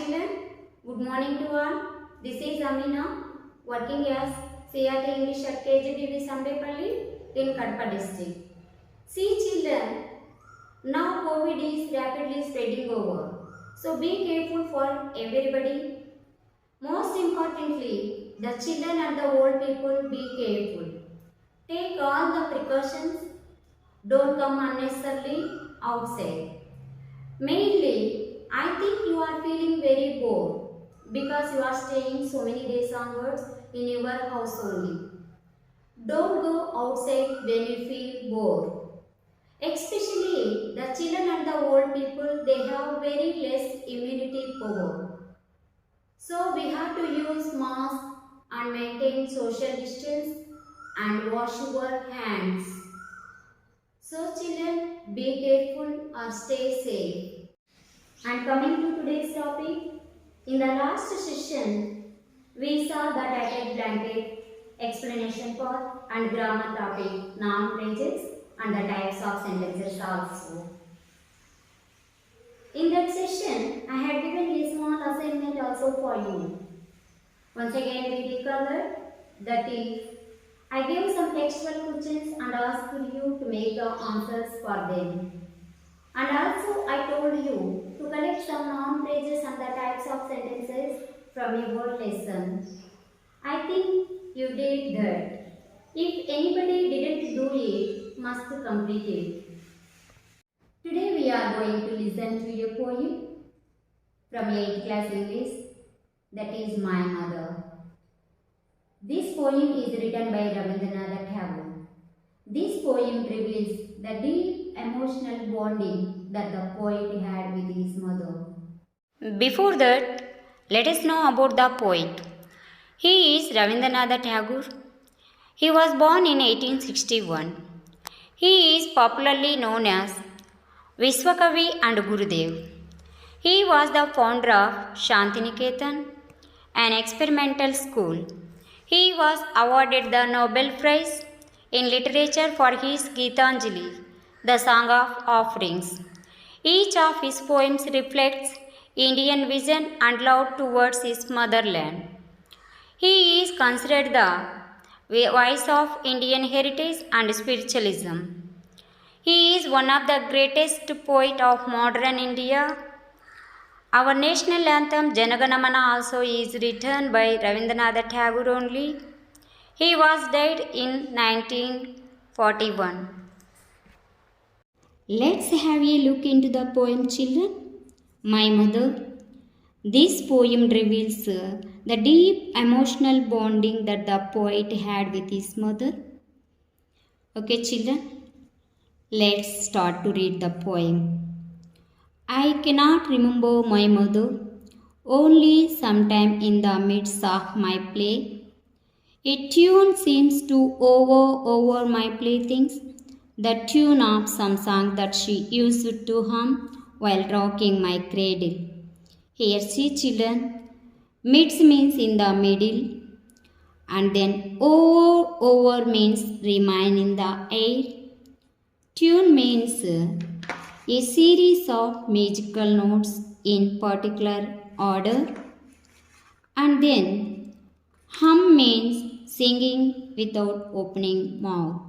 children, good morning to all. This is Ameena, working as CRT English at KGBV Sambepalli in Kadapa district. See children, now COVID is rapidly spreading over. So be careful for everybody. Most importantly, the children and the old people be careful. Take all the precautions. Don't come unnecessarily outside. Mainly, I think you are feeling very bored because you are staying so many days onwards in your house only. Don't go outside when you feel bored. Especially the children and the old people, they have very less immunity power. So we have to use mask and maintain social distance and wash your hands. So children, be careful or stay safe. And coming to today's topic, in the last session, we saw the title blanket, explanation part and grammar topic, noun phrases and the types of sentences also. In that session, I had given a small assignment also for you. Once again, we recover, that is, I gave some textual questions and asked you to make the answers for them. And also I told you to collect some noun phrases and the types of sentences from your lesson. I think you did that. If anybody didn't do it, must complete it. Today we are going to listen to a poem from 8th class English, that is My Mother. This poem is written by Tagore. This poem reveals the deep emotional bonding that the poet had with his mother. Before that, let us know about the poet. He is Rabindranath Tagore. He was born in 1861. He is popularly known as Vishwakavi and Gurudev. He was the founder of Shantiniketan, an experimental school. He was awarded the Nobel Prize in Literature for his Gitanjali, the Song of Offerings. Each of his poems reflects Indian vision and love towards his motherland. He is considered the voice of Indian heritage and spiritualism. He is one of the greatest poets of modern India. Our national anthem Janagana Mana also is written by Rabindranath Tagore only. He was died in 1941. Let's have a look into the poem, children. My Mother. This poem reveals the deep emotional bonding that the poet had with his mother. Okay, children, let's start to read the poem. I cannot remember my mother, only sometime in the midst of my play. A tune seems to over my playthings, the tune of some song that she used to hum while rocking my cradle. Here see children, midst means in the middle, and then over means remain in the air. Tune means a series of musical notes in particular order, and then hum means singing without opening mouth,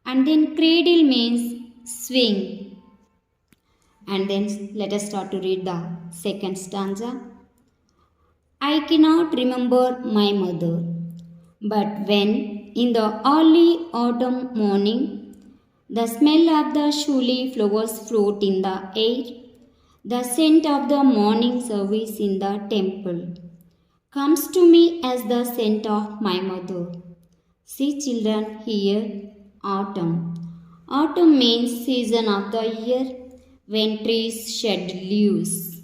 and then cradle means swing. And then let us start to read the second stanza. I cannot remember my mother, but when in the early autumn morning the smell of the shuli flowers float in the air, the scent of the morning service in the temple comes to me as the scent of my mother. See children, here autumn. Autumn means season of the year when trees shed leaves.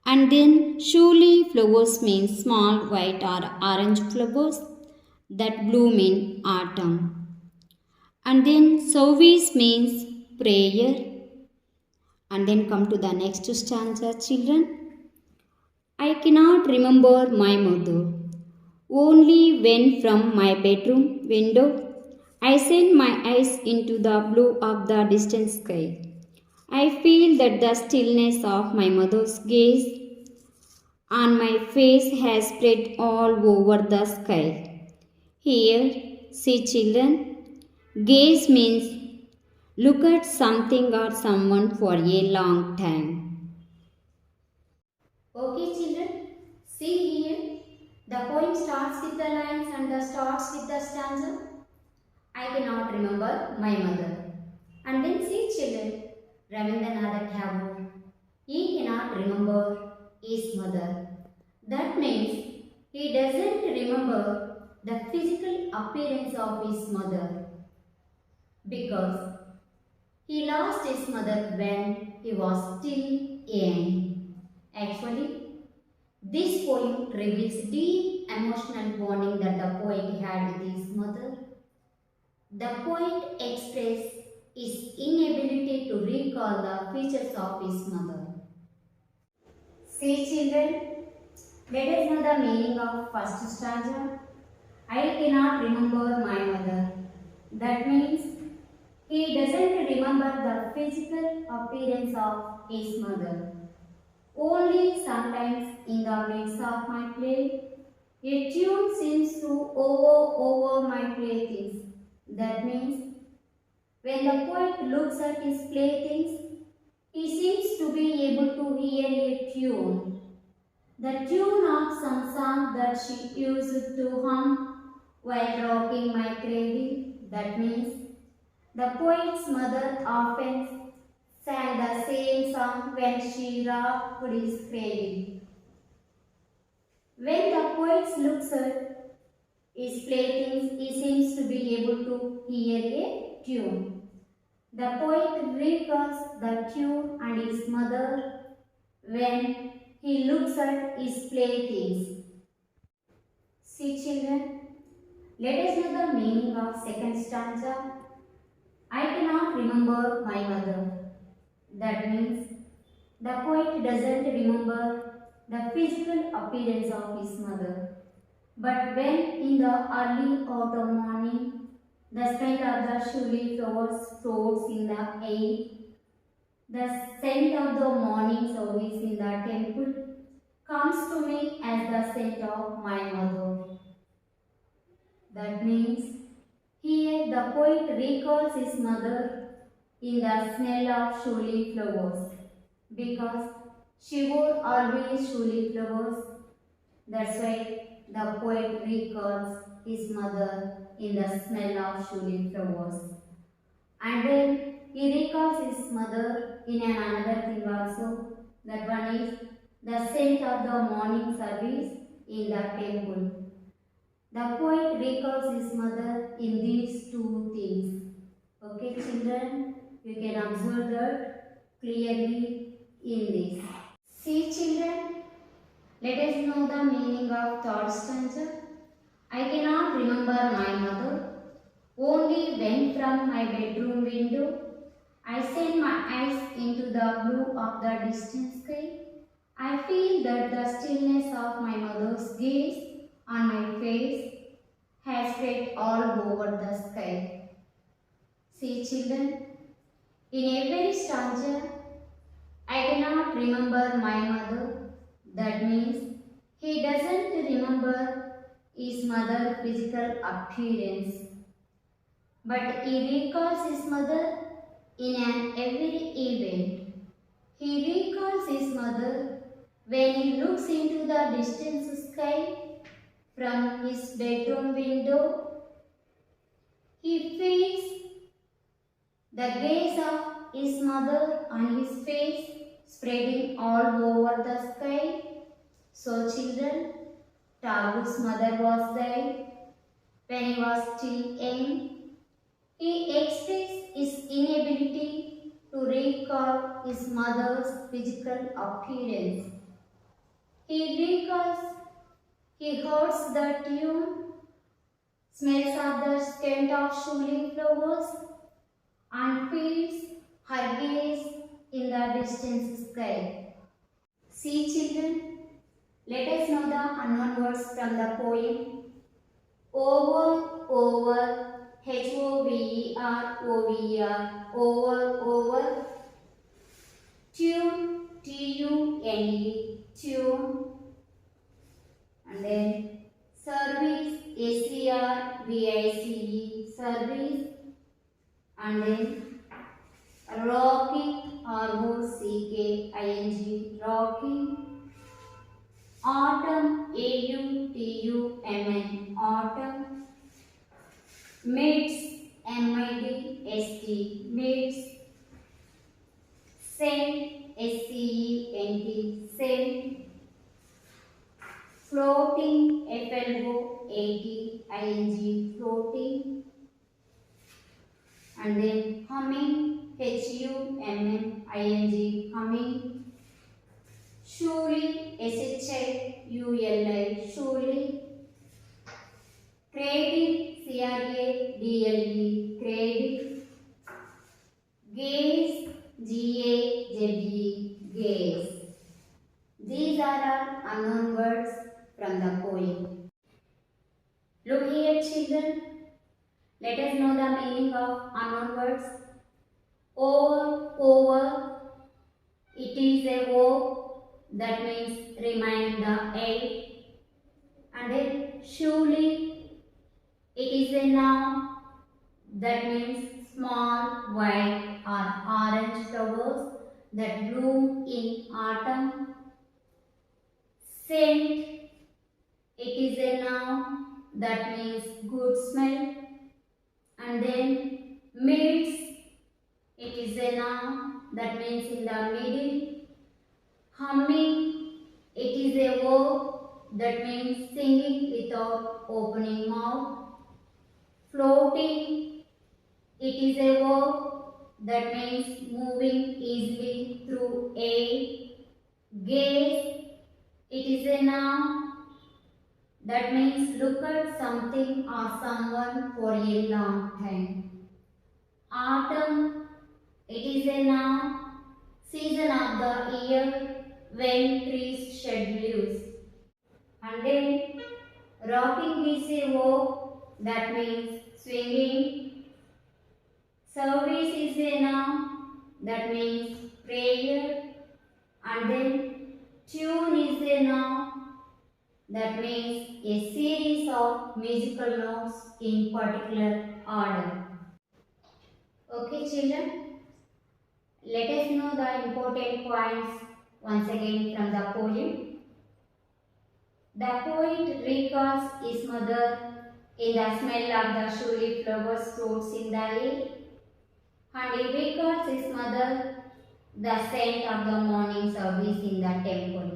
And then shuli flowers means small white or orange flowers that bloom in autumn. And then service means prayer. And then come to the next stanza, children. I cannot remember my mother, only when from my bedroom window I send my eyes into the blue of the distant sky. I feel that the stillness of my mother's gaze and my face has spread all over the sky. Here, see children, gaze means look at something or someone for a long time. Okay children, see here, the poem starts with the lines and starts with the stanza. I cannot remember my mother. And then see children, Rabindranath Tagore, he cannot remember his mother. That means he doesn't remember the physical appearance of his mother because he lost his mother when he was still young. Actually, this poem reveals deep emotional bonding that the poet had with his mother. The poet expresses his inability to recall the features of his mother. See children, let us know the meaning of first stanza. I cannot remember my mother. That means he doesn't remember the physical appearance of his mother. Only sometimes in the midst of my play, a tune seems to over my playthings. That means when the poet looks at his playthings, he seems to be able to hear a tune. The tune of some song that she used to hum while rocking my cradle. That means the poet's mother often sang the same song when she rocked his cradle. When the poet looks at his playthings, he seems to be able to hear a tune. The poet recalls the tune and his mother when he looks at his playthings. See children, let us know the meaning of second stanza. I cannot remember my mother. That means the poet doesn't remember the physical appearance of his mother. But when in the early autumn morning, the smell of the shuli flowers floats in the air, the scent of the morning service in the temple comes to me as the scent of my mother. That means here the poet recalls his mother in the smell of shuli flowers because she wore always shuli flowers. That's why the poet recalls his mother in the smell of shuli flowers. And then he recalls his mother in another thing also. That one is the scent of the morning service in the temple. The poet recalls his mother in these two things. Okay children, you can observe that clearly in this. See children, let us know the meaning of third stanza. I cannot remember my mother. Only when from my bedroom window I send my eyes into the blue of the distant sky, I feel that the stillness of my mother's gaze on my face has spread all over the sky. See children, in every stanza, I cannot remember my mother. That means he doesn't remember his mother's physical appearance, but he recalls his mother in an every event. He recalls his mother when he looks into the distant sky from his bedroom window. He feels the gaze of his mother on his face spreading all over the sky. So children, Tagore's mother was there when he was still young. He expressed his inability to recall his mother's physical appearance. He recalls, he hears the tune, smells of the scent of shuli flowers, and feels her gaze in the distant sky. See children, let us know the unknown words from the poem. Over, over, tune, tune, tune, and then service, SERVICE, service, and then rocking, ROCKING, rocking, autumn, AUTUMN, autumn, midst, MIDST, midst, scent, SCENT, scent, floating, FLOATING, floating, and then humming, HUMMING, humming, surely, SHIULI, surely, credit, CRADLE, credit, gaze, GAZE, gaze. These are all unknown words from the poem. Look here, children. Let us know the meaning of unknown words. Over, it is a verb that means remain in the air. And then surely, it is a noun that means small, white or orange flowers that bloom in autumn. Scent, it is a noun that means good smell. And then midst, it is a noun that means in the middle. Humming, it is a verb that means singing without opening mouth. Floating, it is a verb that means moving easily through air. Gaze, it is a noun that means look at something or someone for a long time. Autumn, it is a noun, season of the year when trees shed leaves. And then rocking is a verb that means swinging. Service is a noun that means prayer. And then tune is a noun that means a series of musical notes in particular order. Okay, children, let us know the important points once again from the poem. The poet recalls his mother in the smell of the surely flowers floats in the air, and he recalls his mother the scent of the morning service in the temple.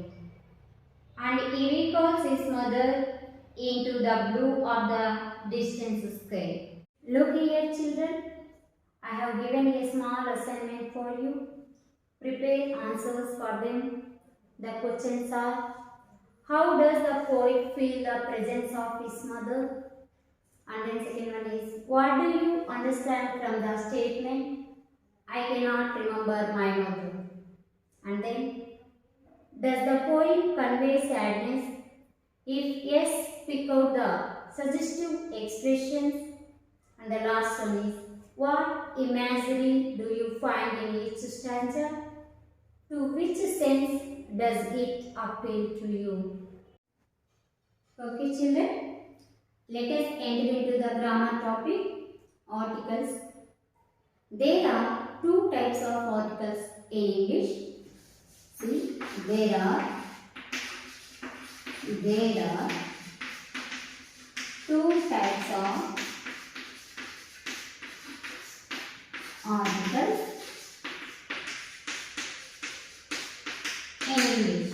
And he recalls his mother into the blue of the distant sky. Look here, children. I have given a small assignment for you. Prepare answers for them. The questions are: how does the poet feel the presence of his mother? And then second one is: what do you understand from the statement, I cannot remember my mother? And then, does the poem convey sadness? If yes, pick out the suggestive expressions. And the last one is: what imagery do you find in each stanza? To which sense does it appeal to you? Okay, children, let us enter into the grammar topic, articles. There are two types of articles in English. See, there are two types of articles in English.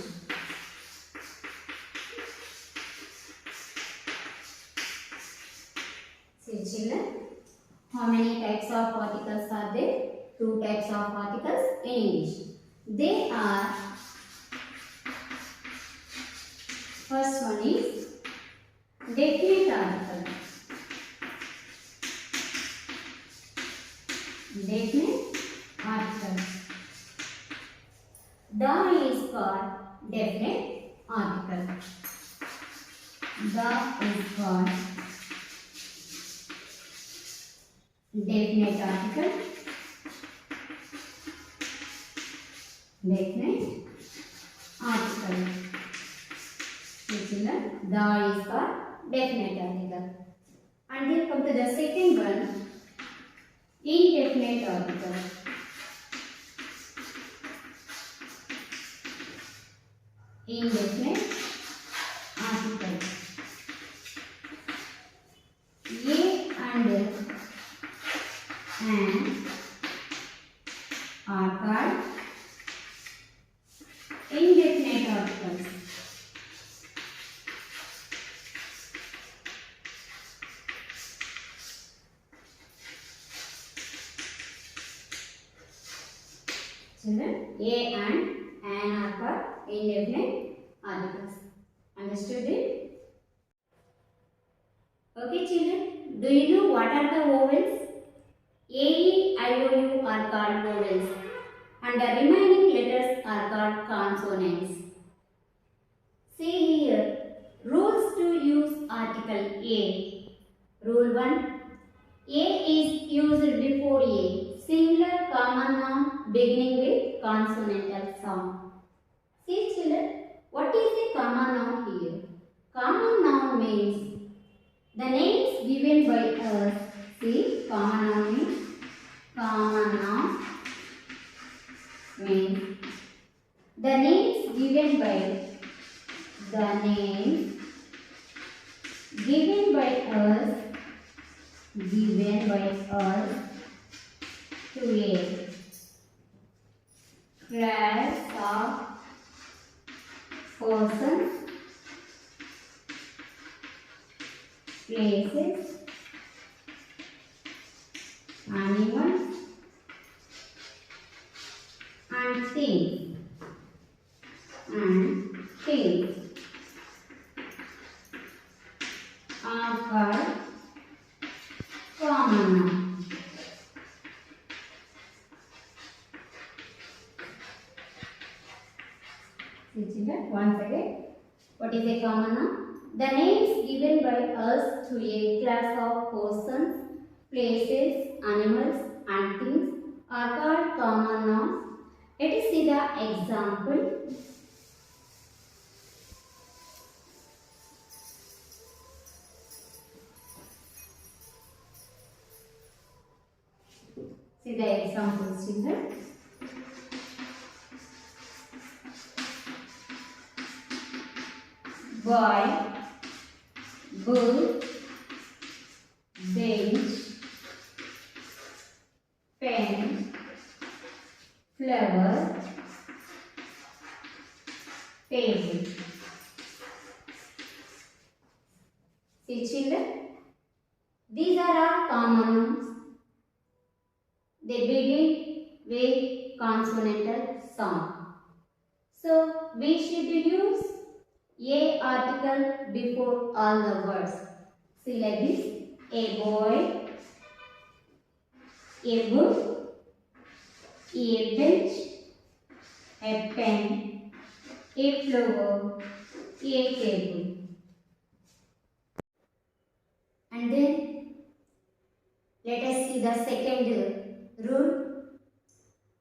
See, children, how many types of articles are there? Two types of articles in English. They are: first one is definite article. Definite article. The is called definite article. The is called definite article. Definite article. The is for definite article. And then come to the second one, indefinite article. Indefinite article. A and an are called indefinite articles. Children, A and an are called indefinite articles. Understood it? Okay children, do you know what are the vowels? A, E, I, O, U are called vowels and the remaining letters are called consonants. See here, rules to use article A. Rule 1. A is used before A, singular common noun beginning with consonantal sound. See children, what is the common noun here? Common noun means the names given by us. See, common noun means the names given by us to a class of persons, places, animals and things are called common noun. See children, once again, what is a common noun? The names given by us to a class of persons, places, animals and things are called common nouns. Let us see the example. See the examples children. Boy, bull, bench, pen, flower, table. See children, these are all common nouns. They begin with consonantal sound. So we should use a article before all the words. See like this: a boy, a book, a bench, a pen, a flower, a table. And then let us see the second rule.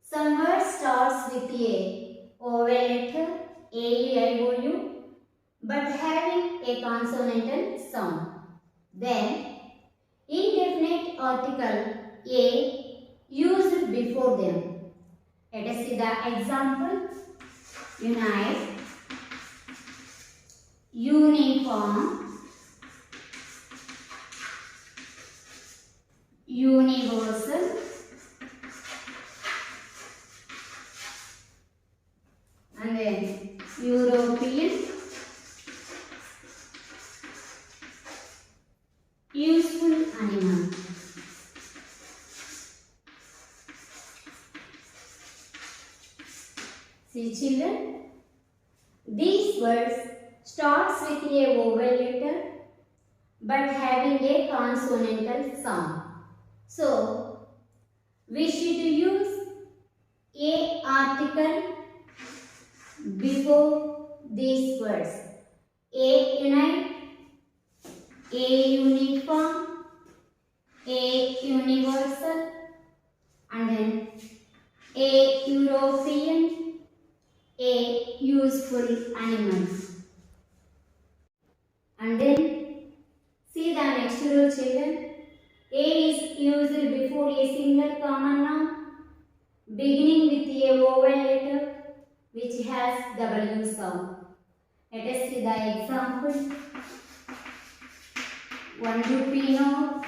Some word starts with a vowel letter A, E, I, O, U but having a consonantal sound. Then indefinite article A used before them. Let us see the example. Unite, uniform, universal, and then European, useful animal. See children, these words starts with a vowel letter but having a consonantal sound. So we should use a article before these words. A unite, a uniform, a universal, and then a European, a useful animals. And then see the next rule, children. A is used before a single common noun beginning with a vowel letter which has W sound. Let us see the example. 1 rupee note,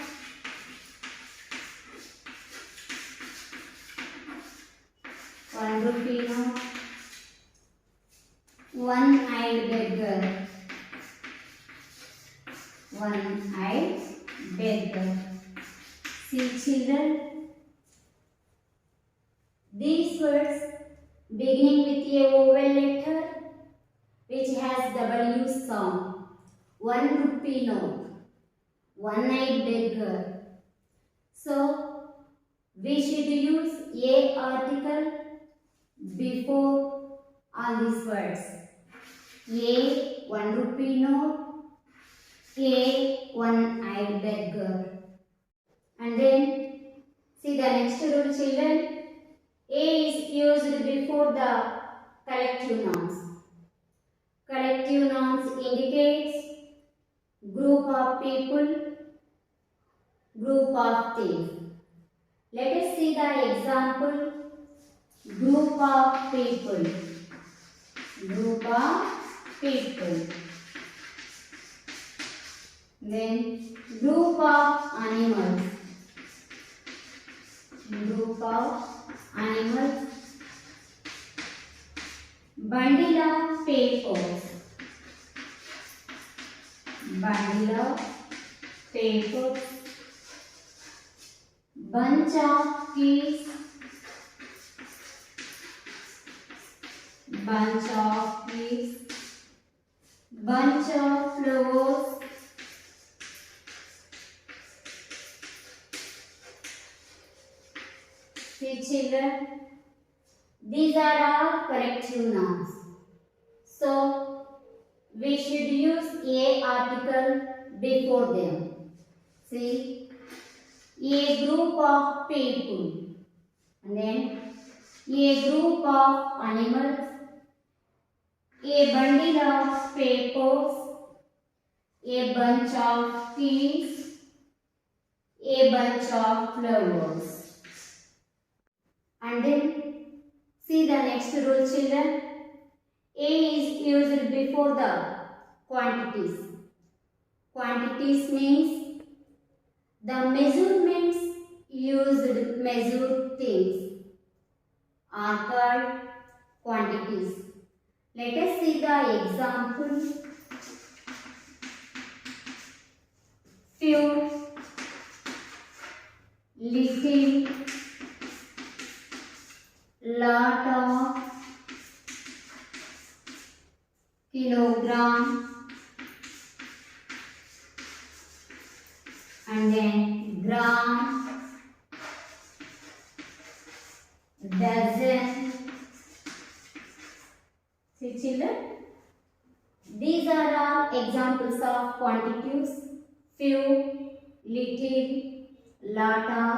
1 rupee note, one-eyed beggar, one-eyed beggar. See children, these words beginning with a vowel letter which has W sound. 1 rupee note, one-eyed beggar. So we should use a article before all these words. A 1 rupee note, a one-eyed beggar. And then see the next rule, children. A is used before the collective nouns. Collective nouns indicates group of people, group of things. Let us see the example. Group of people, group of people. Then group of animals, group of animals. Bundle of papers, bundle of papers. Bunch of keys, bunch of keys. Bunch of flowers. See children, these are all corrective nouns. So we should use a article before them. See, a group of people, and then a group of animals, a bundle of papers, a bunch of keys, a bunch of flowers. And then see the next rule, children. A is used before the quantities. Quantities means the measurements used measure things are called quantities. Let us see the example. Few, little, lot of, kilogram, and then gram, dozen. See children, these are all examples of quantities. Few, little, lot of,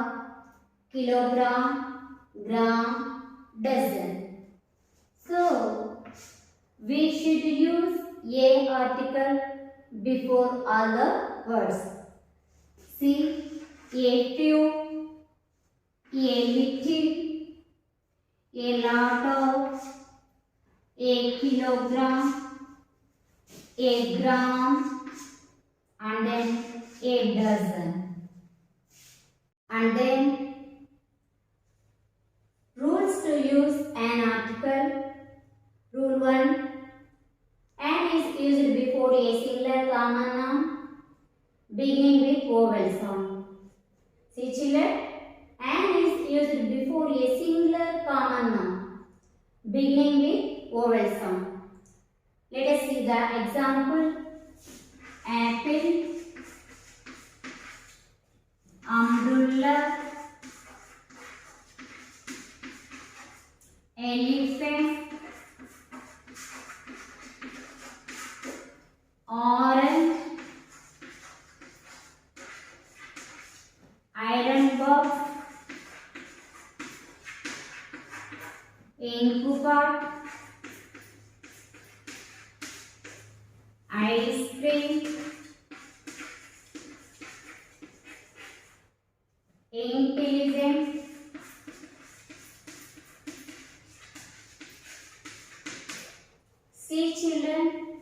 kilogram, gram, dozen. So we should use a article before all the words. See, a few, a little, a lot of, a kilogram, a gram, and then a dozen. And then rules to use an article. Rule 1. An is used before a singular common noun beginning with vowel sound. See children, an is used before a singular common noun beginning with vowel sound. Let us see the example. Apple, umbrella, elephant, orange, iron box, ink pot, ice cream, intelligent, see children,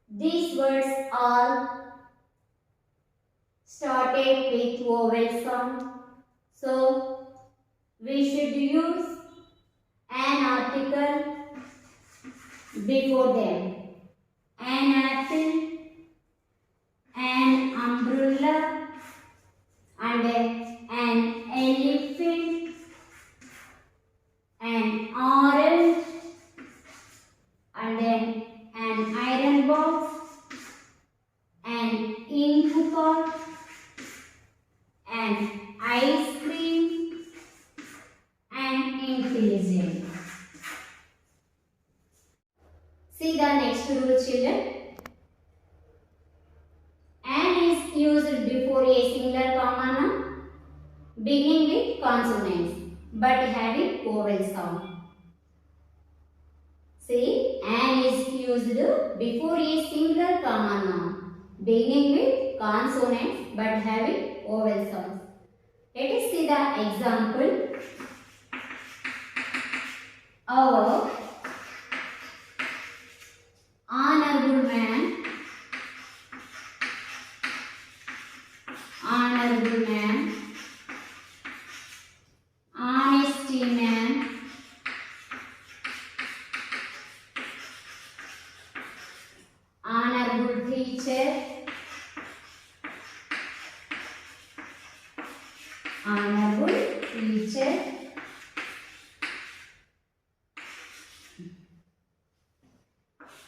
these words are started with vowel sound. So, we should use an article before them. An apple, an umbrella, and an elephant, an orange, and then an iron box, an ink pot, an ice cream, and intelligent. See the next rule, children. An is used before a singular common noun beginning with consonants but having vowel sound. See, an is used before a singular common noun beginning with consonants but having vowel sounds. Let us see the example. Our honorable man, honorable man, honesty man, honorable teacher, honorable teacher,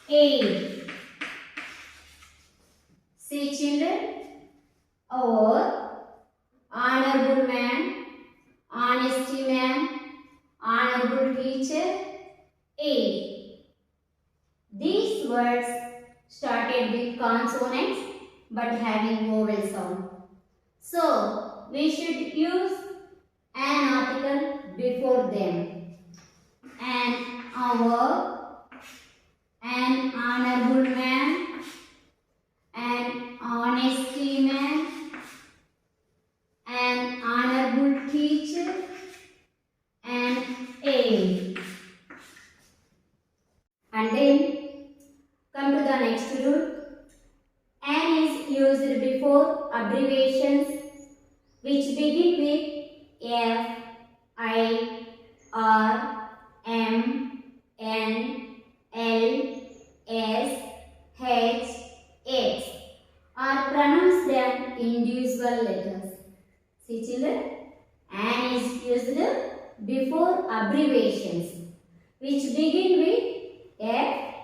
aid. See children, our honorable man, honesty man, honorable teacher, aid. These words started with consonants but having vowel sound. So, we should use an article before them. And our, an honorable man, an honesty man, an honorable teacher, and aid. And then come to the next rule. An is used before abbreviations which begin with F, I, R, M, N, L, S, H, X are pronounced as individual letters. See children, an is used before abbreviations which begin with F,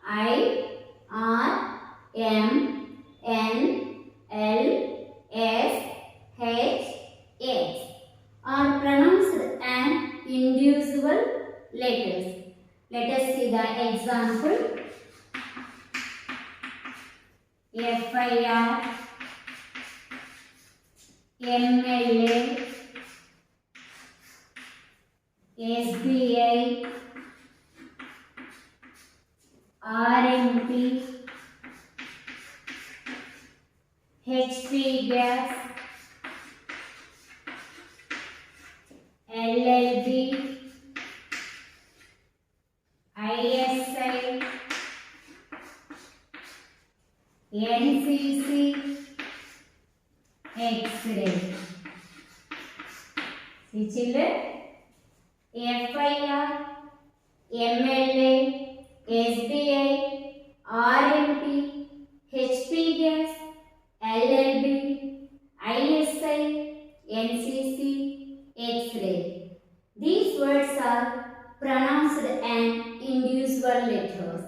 I, R, M, N, L, S, H, X are pronounced as individual letters. Let us see the example. FIR, MLA, SBI, RMP, HP gas, LLB, ISI, NCC, X-ray. See children, FIR, MLA, SBI, RMP, HP gas, LLB, ISI, NCC, X-ray. These words are pronounced as individual letters.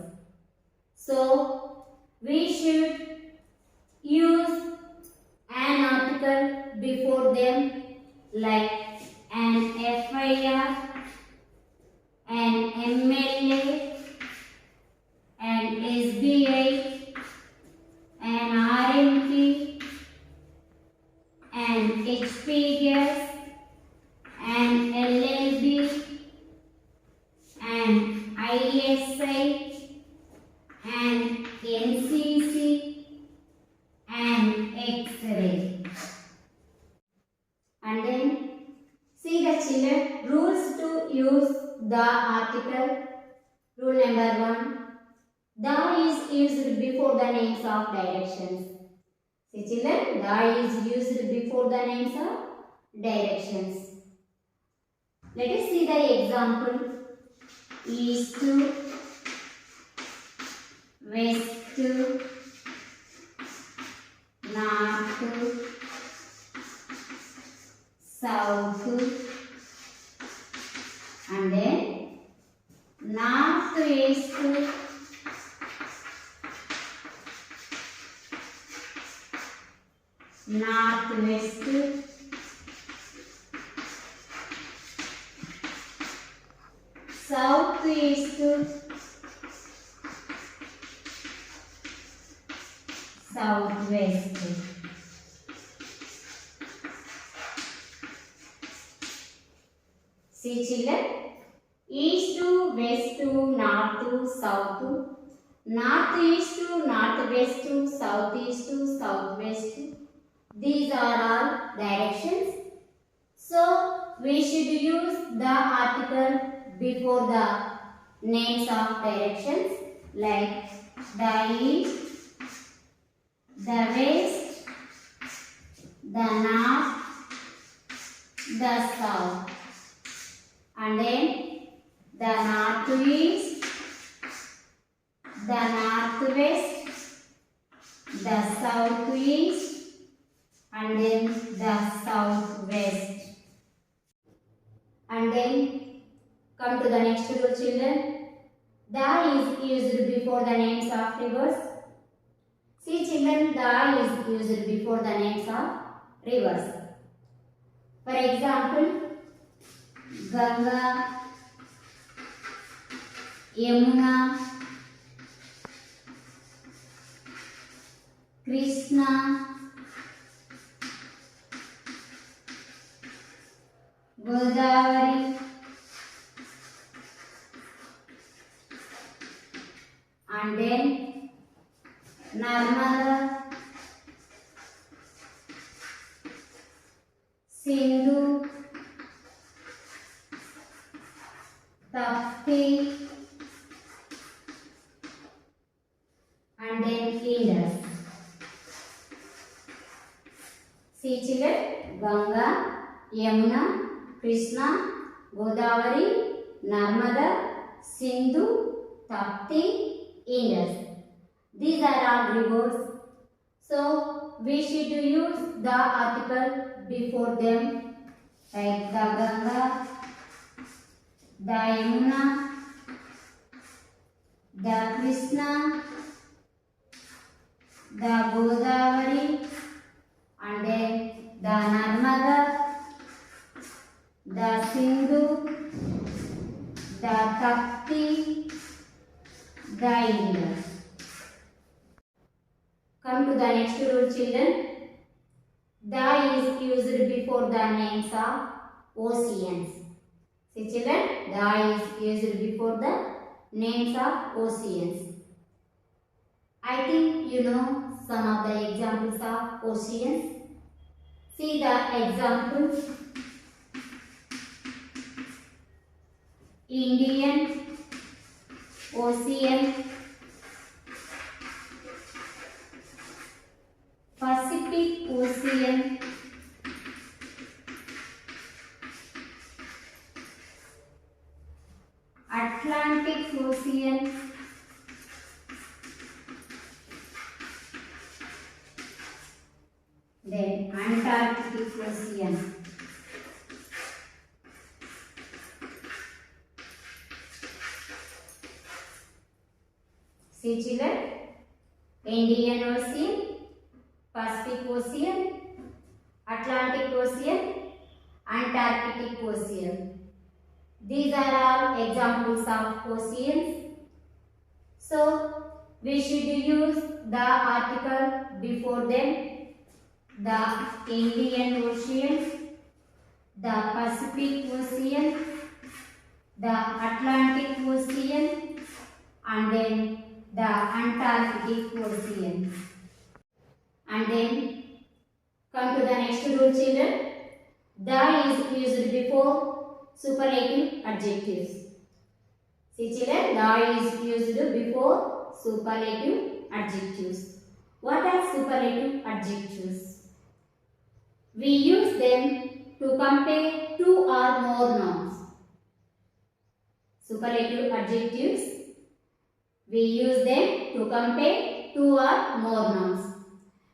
So, we should use an article before them like an FIR, an MLA, an SBI, an RMP, an HP gas, an LLB, an ISI, and NCC and X-ray. And then see the children, rules to use the article. Rule number 1. The is used before the names of directions. See children, the is used before the names of directions. Let us see the example. East to, west to, north to, south to, and then north to east to, north west to, south to east to, southwest to. See children, east to, west to, north to, south to, north east to, northwest to, southeast to, southwest to. These are all directions. So we should use the article before the names of directions like the east, the west, the north, the south, and then the northeast, the northwest, the southeast, and then the southwest. And then come to the next rule children. The is used before the names of rivers. See children, the is used before the names of rivers. For example, Ganga, Yamuna, Krishna, Godavari, and then Narmada, Sindhu, Tapti, and then Indus. See children, Ganga, Yamuna, Krishna, Godavari, Narmada, Sindhu, Tapti, Indus. These are all rivers. So we should use the article before them like the Ganga, the Yamuna, the Krishna, the Godavari, and then the Narmada, the Sindhu, the Tapti, the Indus. Come to the next rule children. The is used before the names of oceans. See children, the is used before the names of oceans. I think you know some of the examples of oceans. See the examples. Indian Ocean, Pacific Ocean, Atlantic Ocean, then Antarctic Ocean. See children, Indian Ocean, Pacific Ocean, Atlantic Ocean, Antarctic Ocean. These are all examples of oceans. So we should use the article before them. The Indian Ocean, the Pacific Ocean, the Atlantic Ocean, and then the Antarctic Ocean. And then come to the next rule, children. The is used before superlative adjectives. See children, the is used before superlative adjectives. What are superlative adjectives? We use them to compare two or more nouns. Superlative adjectives, we use them to compare two or more nouns.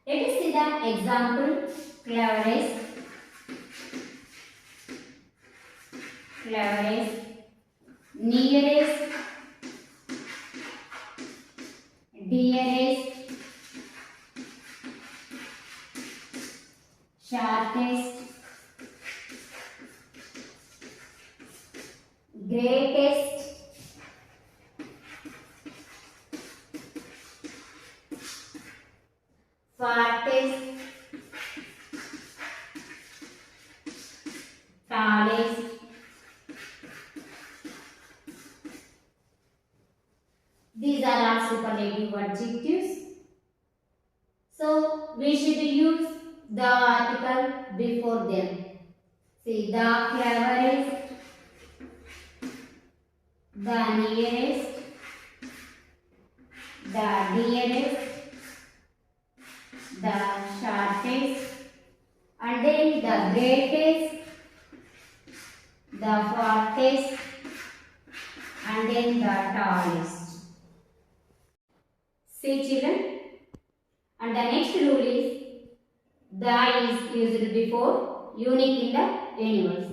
Let us see the example. Cleverest, cleverest, nearest, dearest, shortest, greatest, farthest, tallest, these are our superlative adjectives. So we should use the article before them. See, the cleverest, the nearest, the dearest, the shortest, and then the greatest, the farthest, and then the tallest. See children, and the next rule is the is used before unique in the universe.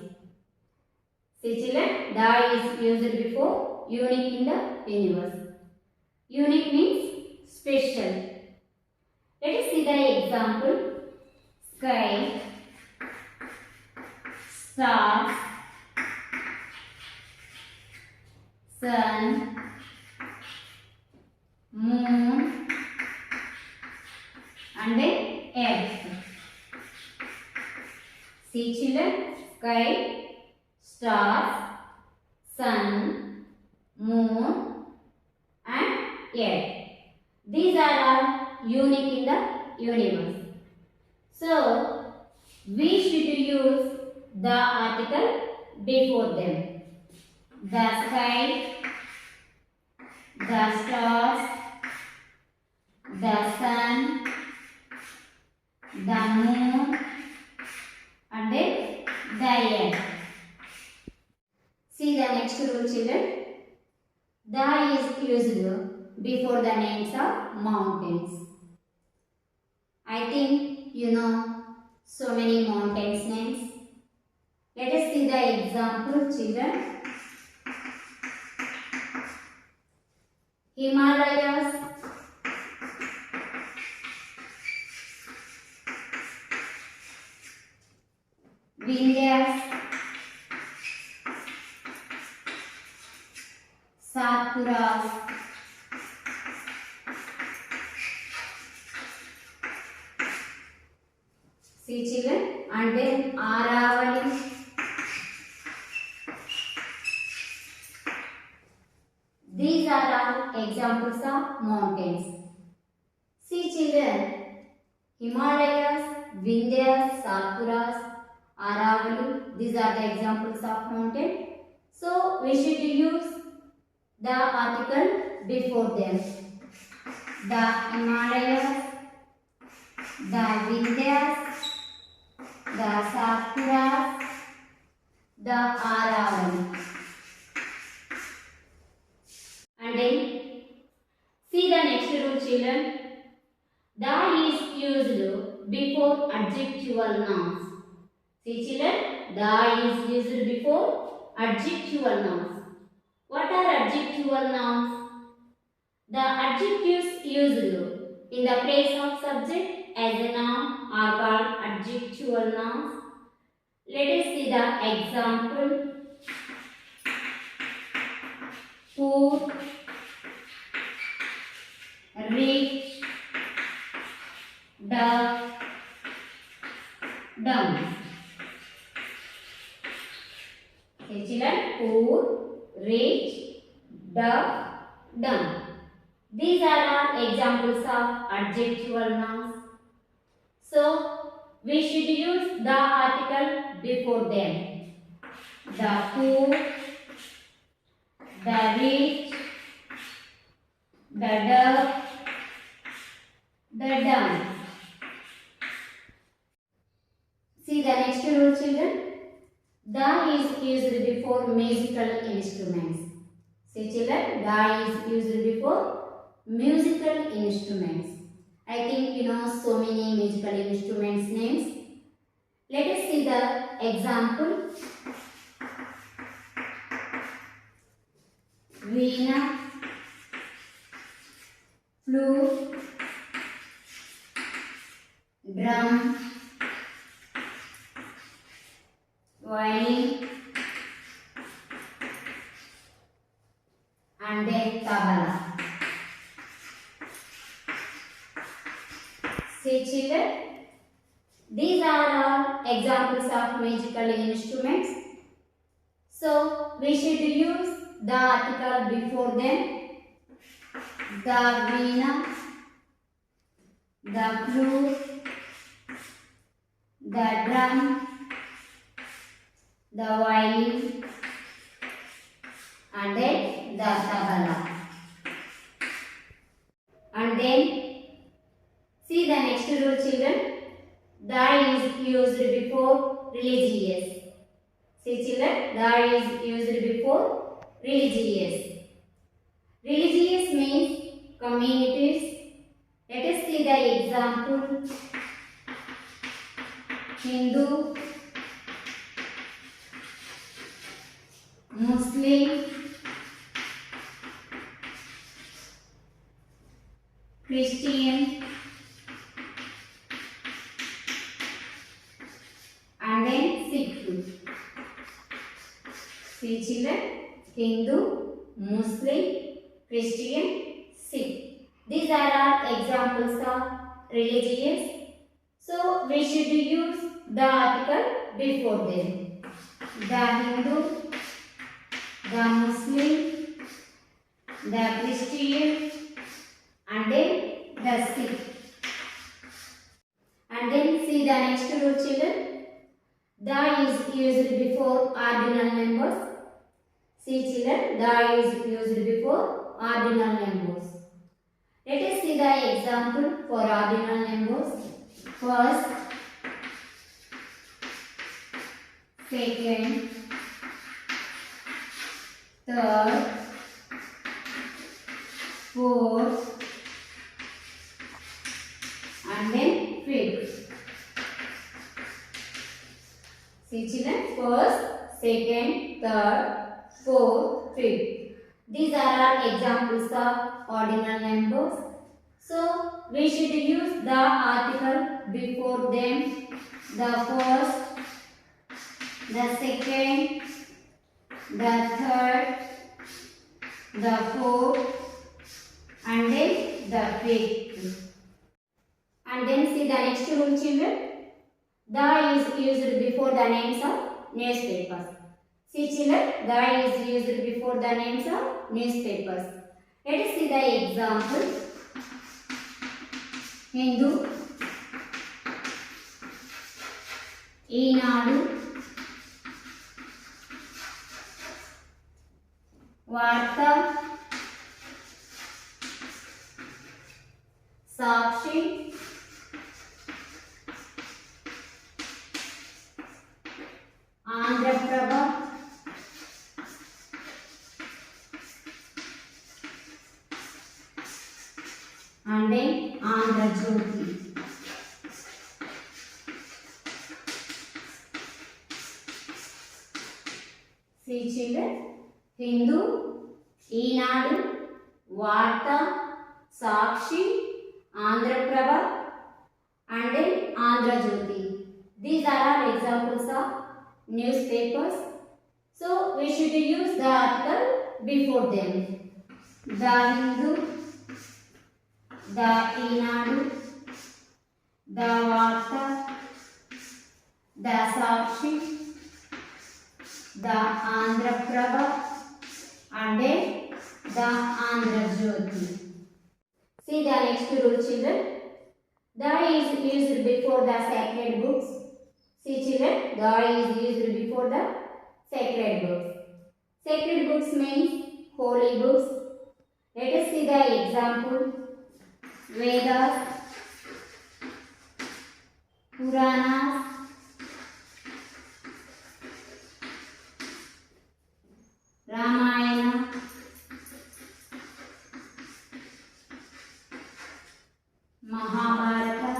See children, the is used before unique in the universe. Unique means special. Let us see the example. Sky, stars, sun, moon, and then earth. See children, sky, stars, sun, moon, and earth. These are all unique in the universe. So, we should use the article before them. The sky, the stars, the sun, the moon, and then the earth. See the next rule, children. The is used before the names of mountains. I think you know so many mountains names. Let us see the example, children. Himalayas, Vindhyas, Satpuras, see children, and then Aravali, these are all examples of mountains. See children, Himalayas, Vindhyas, Satpuras, Aravali, these are the examples of mountain. So we should use the article before them. The Himalayas, the Vindhyas, the Satpuras, the Aravali. And then see the next rule, children. The is used before adjectival nouns. See children, the is used before adjectival nouns. What are adjectival nouns? The adjectives used in the place of subject as a noun are called adjectival nouns. Let us see the example. Poor, rich, dark, dumb. Okay, children, poor, rich, dark, dumb. These examples of adjectival nouns. So, we should use the article before them. The poor, the rich, the duck, the dumb. See the next rule, children. The is used before musical instruments. See children, the is used before musical instruments. I think you know so many musical instruments names. Let us see the example. Veena, flute, drum, violin, and then tabla. See children, these are all examples of musical instruments. So we should use the article before them. The veena, the flute, the drum, the violin, and then the tabla. And then see the next rule, children. The is used before religious. See children, the is used before religious. Religious means communities. Let us see the example. Hindu, Muslim, Christian, and then Sikh. See children, Hindu, Muslim, Christian, Sikh. These are our examples of religious. So we should use the article before them. The Hindu, the Muslim, the Christian, and then the Sikh. And then see the next rule, children. The is used before ordinal numbers. See children, the is used before ordinal numbers. Let us see the example for ordinal numbers. First, second, third, fourth, and then fifth. See children, first, second, third, fourth, fifth. These are our examples of ordinal numbers. So, we should use the article before them. The first, the second, the third, the fourth, and then the fifth. And then see the next rule, children. The is used before the names of newspapers. See children, the is used before the names of newspapers. Let us see the example. Hindu, Eenadu, Varta, Sakshi, Andhra Prabha, and then Andhra Jyoti. See children, Hindu, Eenadu, Varta, Sakshi, Andhra Prabha, and then Andhra Jyoti. These are our examples of newspapers. So we should use the article before them. The Hindu, the Eenadu, the Varta, the Sakshi, the Andhra Prabha, and then the Andhra Jyoti. See the next rule, children. The is used before the sacred books. See children, the is used before the sacred books. Sacred books means holy books. Let us see the example. Vedas, Puranas, Ramayana, Mahabharata,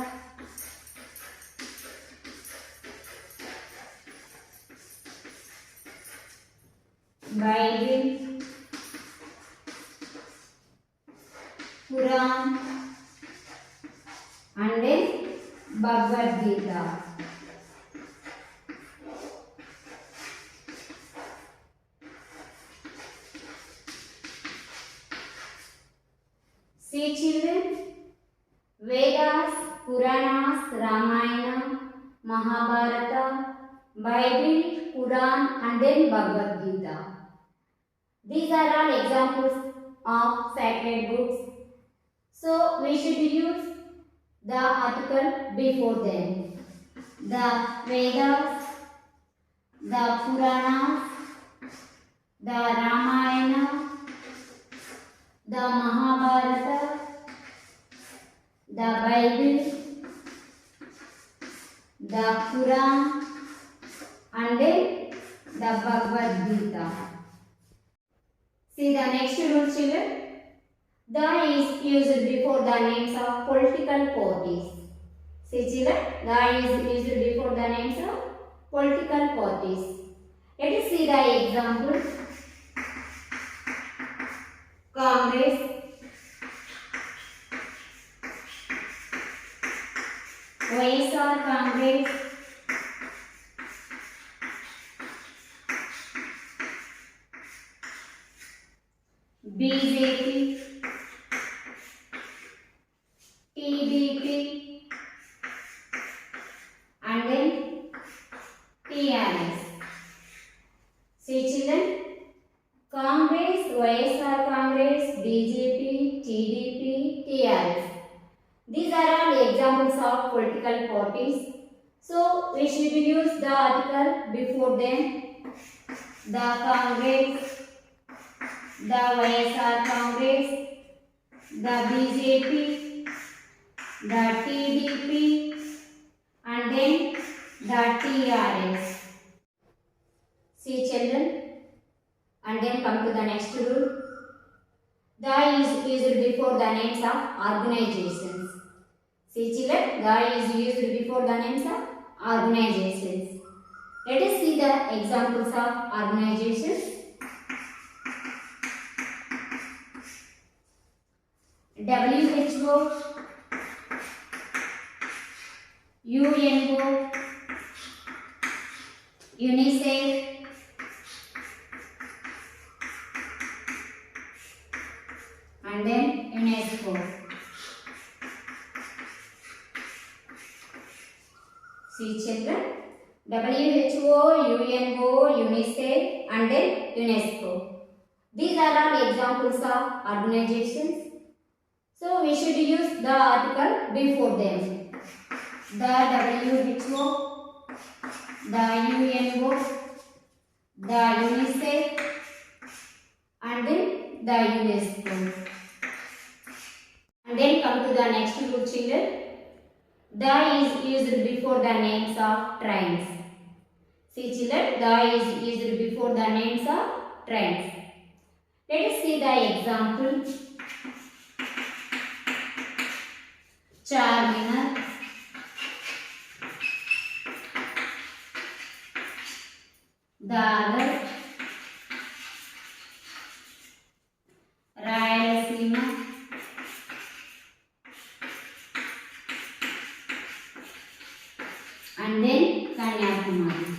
Bible, Quran, and then Bhagavad Gita. See children, Vedas, Puranas, Ramayana, Mahabharata, Bible, Quran, and then Bhagavad Gita. These are all examples of sacred books. So we should use the article before them. The Vedas, the Puranas, the Ramayana, the Mahabharata, the Bible, the Quran, and then the Bhagavad Gita. See the next rule, children. The is used before the names of political parties. See children, the is used before the names of political parties. Let us see the example. Congress, YSR Congress, BJP, TDP, and then TRS. See children, Congress, YSR Congress, BJP, TDP, TRS. These are all examples of political parties. So we should use the article before them. The Congress, the YSR Congress, the BJP, the TDP, and then the TRS. See children, and then come to the next rule. The is used before the names of organizations. See children, the is used before the names of organizations. Let us see the examples of organizations. WHO, UNO, UNICEF, and then UNESCO. See children, WHO, UNO, UNICEF, and then UNESCO. These are all examples of organizations. So we should use the article before them. The WHO, the UNO, the UNICEF, and then the UNESCO. And then come to the next group, children. The is used before the names of trains. See children, the is used before the names of trains. Let us see the example. Charminar, Dadar, Rayalaseema, and then Kanyakumari.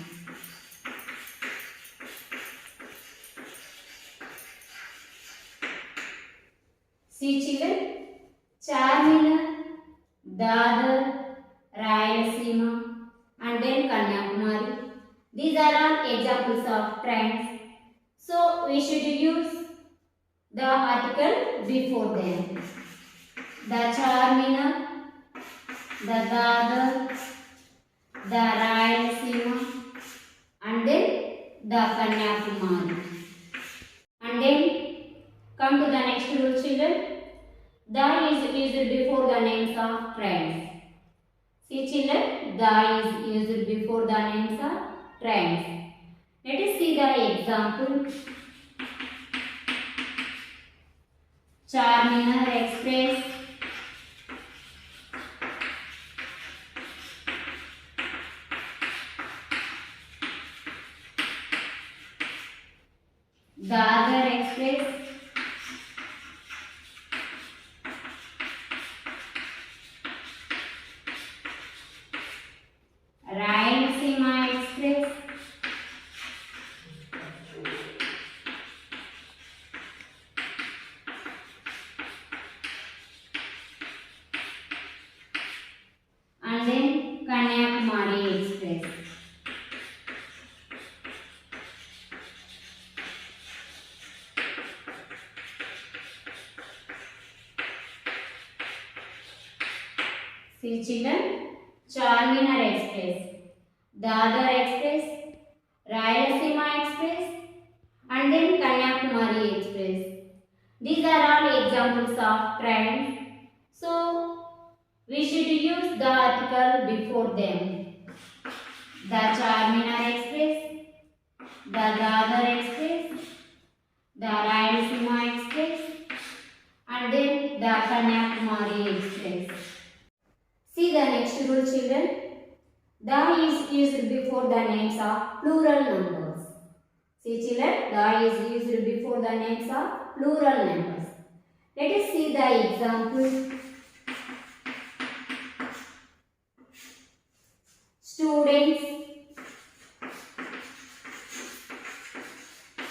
See children, Charminar, Dadar, Rayalaseema, and then Kanyakumari. These are all examples of trains. So we should use the article before them. the Charminar, the Dadar, the Rayalaseema, and then the Kanyakumari. And then come to the next rule, children. The is used before the names of tribes. See children, the is used before the names of tribes. Let us see the example. Charminar Express, Dadar Express, Rayalaseema Express, and then Kanyakumari Express. See children, Charminar Express, Dadar Express, Rayalaseema Express, and then Kanyakumari Express. These are all examples of trains. So we should use the article before them. The Charminar Express, the Dadar Express, the Rayalaseema Express, and then the Kanyakumari Express. See the next rule, children. The is used before the names of plural numbers. See children, the is used before the names of plural numbers. Let us see the example.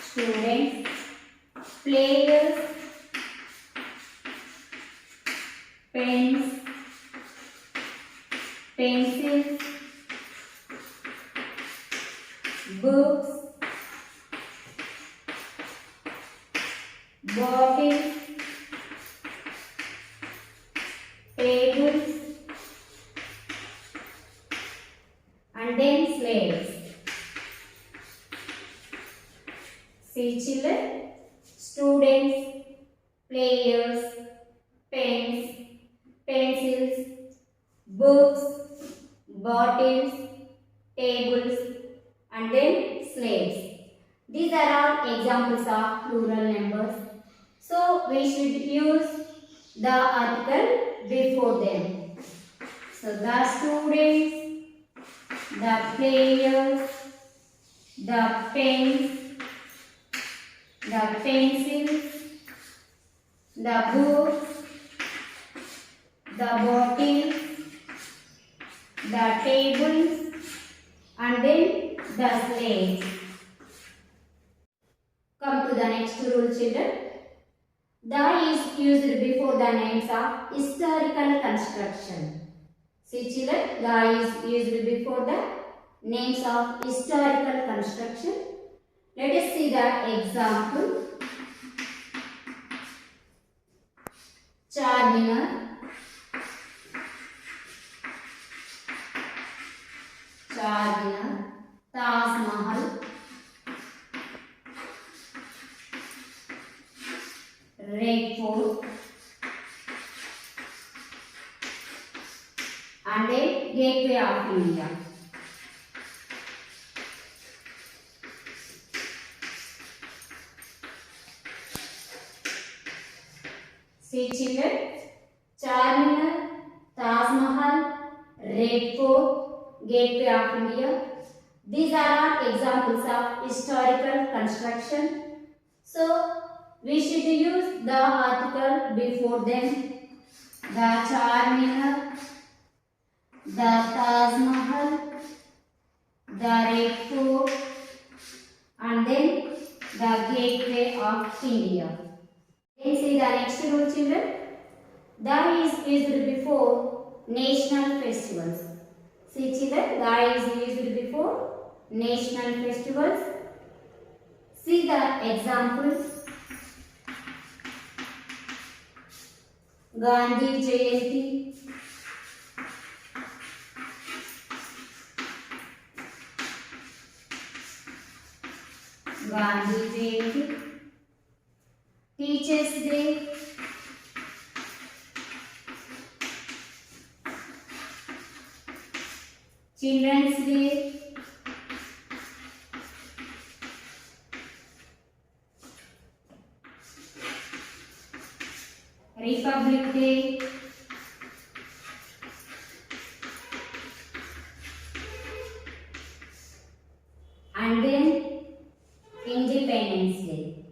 Students, players, pens, pencils, books, bottles, tables, and then slates. See children, students, players, pens, pencils, books, bottles, tables, and then slates. These are all examples of plural numbers. So we should use the article before them. So the students, the players, the pens, the pencils, the books, the bottles, the tables, and then the slates. Come to the next rule, children. The is used before the names of historical construction. See children, the is used before the names of historical construction. Let us see the example. Charminar, Taj Mahal, Red Fort, and then Gateway of India. See children, Charminar, Taj Mahal, Red Fort, Gateway of India. These are all examples of historical construction. So we should use the article before them. The Charminar, the Taj Mahal, the Red Fort, and then the Gateway of India. Then see the next rule, children. The is used before national festivals. See children, the is used before national festivals. See the examples. Gandhi Jayanti, Gandhi Jayanti, Teachers Day, Children's Day, Republic Day, and then Independence Day.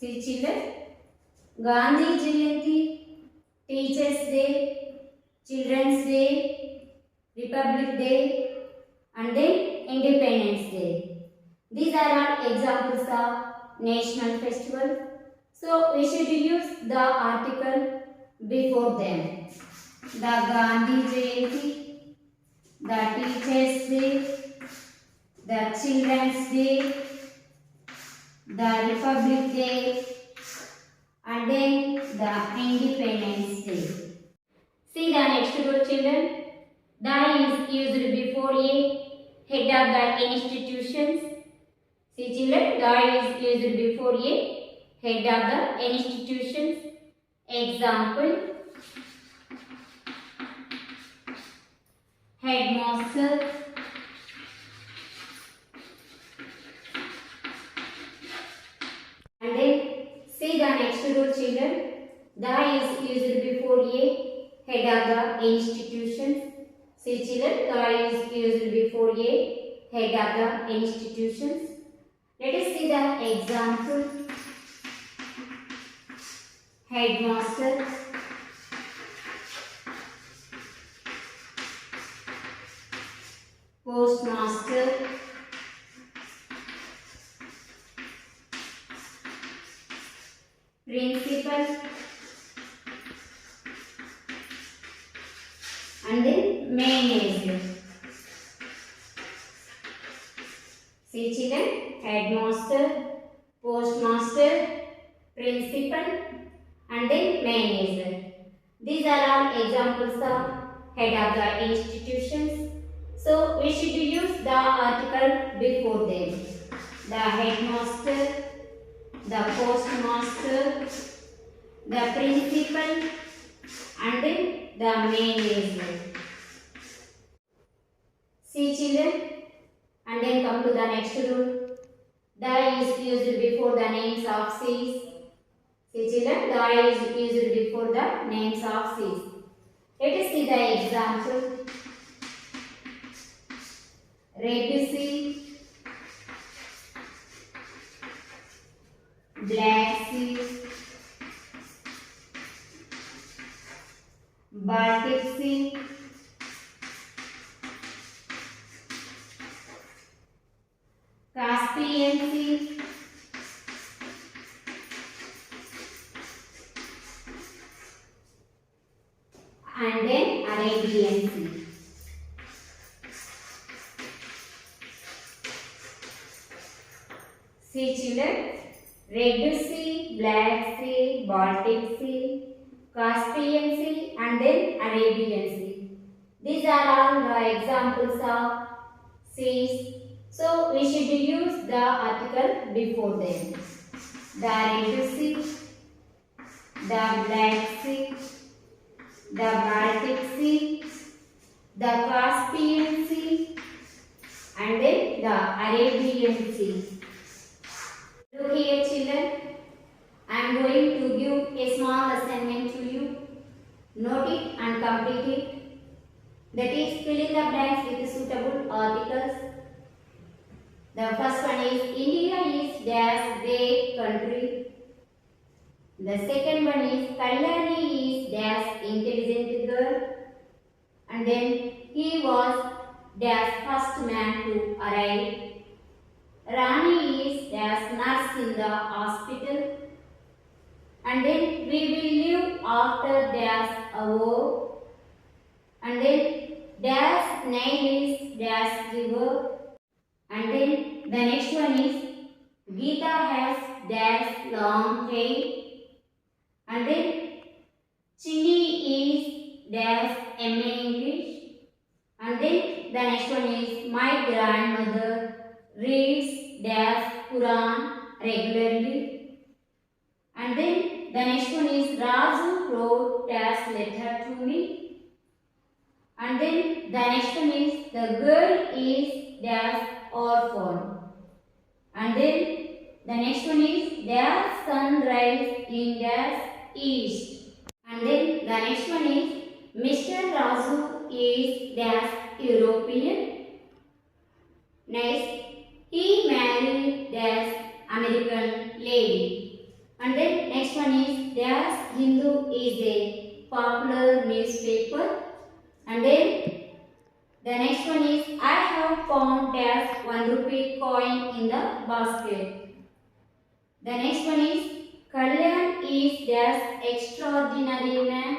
See children, Gandhi Jayanti, Teachers Day, Children's Day, Republic Day, and then Independence Day. These are all examples of national festivals. So we should use the article before them. The Gandhi Jayanti, the Teachers Day, the Children's Day, the Republic Day, and then the Independence Day. See the next word children. The is used before a head of the institutions. See children, the is used before a head of the institutions. Example, headmaster, and then see the next word children. The is used before a head of the institutions. See children, the is used before a head of the institutions. Let us see the example. Headmaster, postmaster, principal, and then manager. See children, headmaster, postmaster, principal, and then manager. These are all examples of head of the institutions. So we should use the article before them. The headmaster, the postmaster, the principal, and then the manager. See children, and then come to the next rule. The is used before the names of seas. See children, the is used before the names of seas. Let us see the example. Red Sea, Black Sea, Baltic Sea, Caspian Sea, and then Arabian Sea. See children, Red Sea, Black Sea, Baltic Sea, Caspian Sea, and then Arabian Sea. These are all the examples of seas. So we should use the article before them. The Red Sea, the Black Sea, the Baltic Sea, the Caspian Sea, and then the Arabian Sea. Look here children, I am going to give a small assignment to you. Note it and complete it. That is, fill in the blanks with suitable articles. The first one is India is dash great country. The second one is Kalyani is dash intelligent girl. And then he was dash first man to arrive. Rani is dash nurse in the hospital. And then we will live after dash a war. And then dash nail is dash river. And then the next one is Geeta has dash long hair. And then Chini is dash MA English. And then the next one is my grandmother reads dash Quran regularly. And then the next one is Raju wrote dash letter to me. And then the next one is the girl is dash orphan. And then the next one is dash sunrise in dash east. And then the next one is Mr. Raju is dash European. Next, he married dash American lady. And then next one is dash Hindu is a popular newspaper. And then the next one is I have found dash 1 rupee coin in the basket. The next one is Kalyan is dash extraordinary man.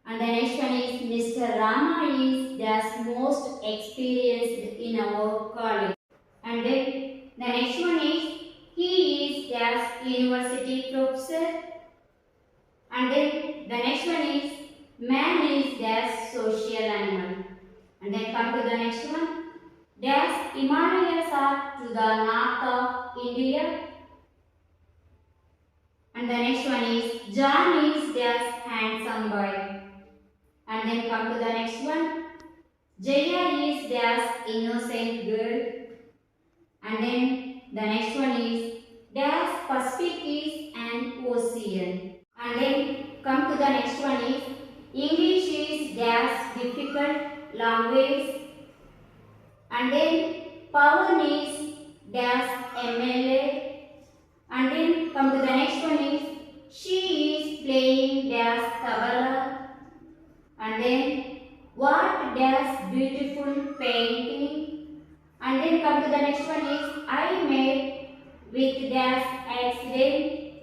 And the next one is Mr. Rama is dash most experienced in our college. And then the next one is he is dash university professor. And then the next one is man is dash social animal. And then come to the next one. Dash Himalayas are to the north of India. And the next one is John is dash handsome boy. And then come to the next one. Jaya is dash innocent girl. And then the next one is dash Pacific is an ocean. And then come to the next one is English is dash difficult language. And then Pawan is dash MLA. And then come to the next one is she is playing dash tabla. And then what dash beautiful painting. And then come to the next one is I made with dash accident.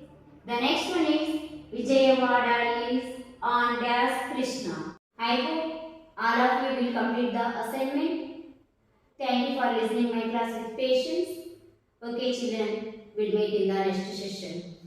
The next one is Vijayawada is on dash Krishna. I hope all of you will complete the assignment. Thank you for listening my class with patience. Okay children, we'll meet in the next session.